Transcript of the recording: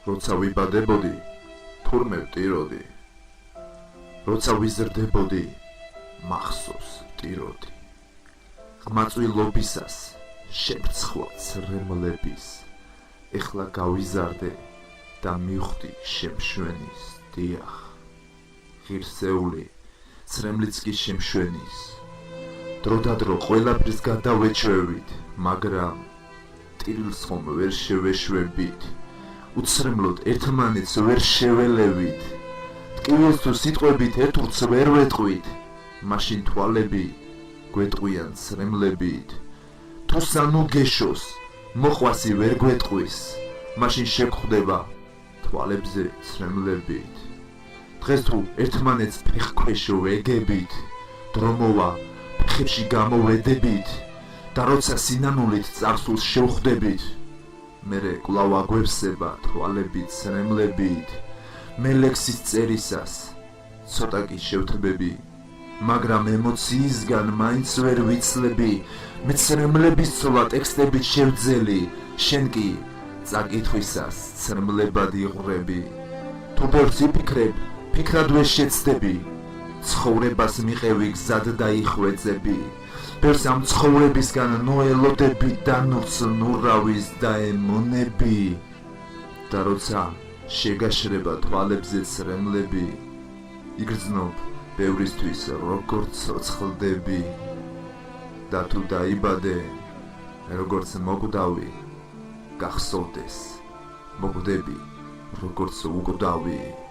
როცა ვიბადებოდი, თურმე ვტიროდი, როცა ვიზრდებოდი, მახსოვს ვტიროდი, ღმაწვილობისას შემრცხვად ცრემლების, ეხლა გავიზარდე და მივხვდი შემშვენის, დიახ, ღირსეული, ცრემლიც კი შემშვენის, დროდადრო ყველაფრის გადავეჩვევით, მაგრამ ტირილს ხომ ვერ შევეშვებით, უცრემლოდ ერთმანეთს ვერ შეველევით, ტკივილს თუ სიტყვებით ერთურს ვერ ვეტყვით, მაშინ თვალები გვეტყვიან ცრემლებით, თუ სანუ გეშოს, მოყვასი ვერ გვეტყვის, მაშინ შეგხვდება თვალებზე ცრემლებით. დღეს თუ ერთმანეთს ფეხქვეშ ვეგებით, დრო მოვა ფეხებში გამოვედებით და როცა სინანულით წარსულს შევხვდებით, მერე კვლავ აგვევსება თვალებით ცრემლებით, მე ლექსის წერისას ცოტა კი შევთბები, მაგრამ ემოციისგან მაინც ვერ ვიცლები, მე ცრემლების ცოლა ტექსტებით შევძელი, შენ კი წაკითხვისას ცრმლებად იღვრები, თუ ბევრს იფიქრებ, ფიქრადვე შეცდები, ცხოვრებას მიყევი გზად დაიხვეწები, ბევრს ამ ცხოვრებისგან ნოელოდები და ნურს ნურავის დაემონები, და როცა შეგაშრება თვალებზე ცრემლები, იგრძნობ ბევრისთვის როგორც ცოცხლდები, და თუ დაიბადე, როგორც მოკვდავი, გახსოვდეს, მოკვდები, როგორც უკვდავი.